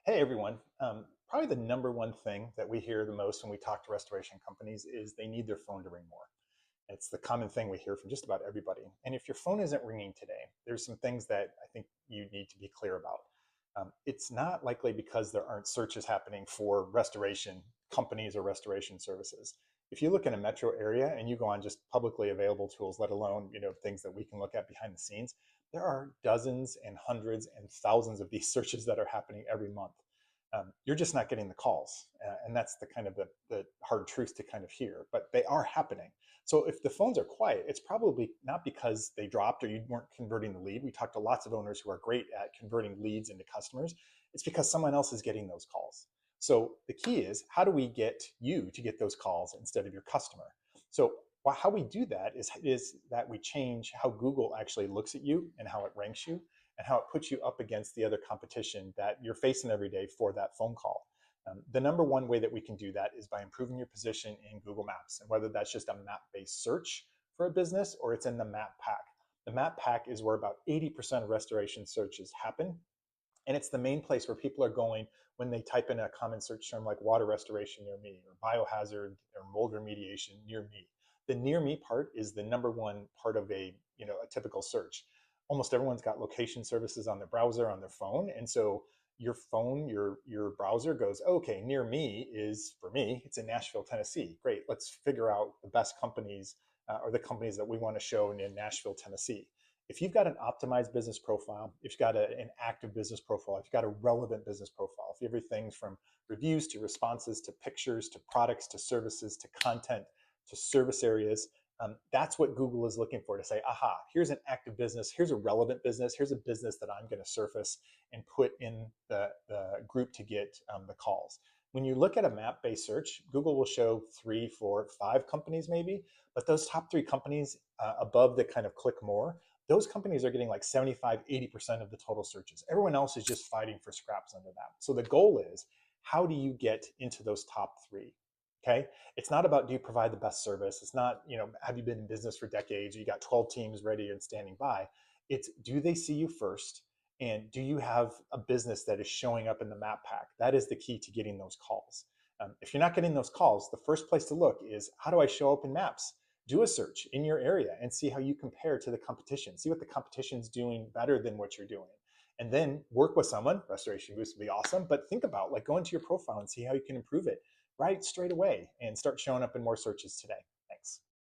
Hey everyone. Probably the number one thing that we hear the most when we talk to restoration companies is they need their phone to ring more. It's the common thing we hear from just about everybody. And if your phone isn't ringing today, there's some things that I think you need to be clear about. It's not likely because there aren't searches happening for restoration companies or restoration services. If you look in a metro area and you go on just publicly available tools, let alone things that we can look at behind the scenes, there are dozens and hundreds and thousands of these searches that are happening every month. You're just not getting the calls, and that's the kind of the hard truth to kind of hear. But they are happening. So if the phones are quiet, it's probably not because they dropped or you weren't converting the lead. We talked to lots of owners who are great at converting leads into customers. It's because someone else is getting those calls. So the key is, how do we get you to get those calls instead of your customer? So how we do that is that we change how Google actually looks at you and how it ranks you and how it puts you up against the other competition that you're facing every day for that phone call. The number one way that we can do that is by improving your position in Google Maps, and whether that's just a map-based search for a business or it's in the map pack. The map pack is where about 80% of restoration searches happen, and it's the main place where people are going when they type in a common search term like water restoration near me, or biohazard or mold remediation near me. The near me part is the number one part of a typical search. Almost everyone's got location services on their browser, on their phone, and so your phone, your browser goes, okay, near me is, for me, it's in Nashville, Tennessee. Great, let's figure out the best companies or the companies that we want to show in Nashville, Tennessee. If you've got an optimized business profile, if you've got an active business profile, if you've got a relevant business profile, if you have everything from reviews to responses to pictures to products to services to content to service areas, that's what Google is looking for, to say, aha, here's an active business, here's a relevant business, here's a business that I'm going to surface and put in the group to get the calls. When you look at a map-based search, Google will show 3, 4, 5 companies maybe, but those top 3 companies above the kind of click more, those companies are getting like 75, 80% of the total searches. Everyone else is just fighting for scraps under that. So the goal is, how do you get into those top 3? Okay. It's not about, do you provide the best service? It's not, have you been in business for decades? You got 12 teams ready and standing by. It's, do they see you first? And do you have a business that is showing up in the map pack? That is the key to getting those calls. If you're not getting those calls, the first place to look is, how do I show up in maps? Do a search in your area and see how you compare to the competition. See what the competition's doing better than what you're doing. And then work with someone. Restoration Boost would be awesome, but think about, like, go into your profile and see how you can improve it right straight away and start showing up in more searches today.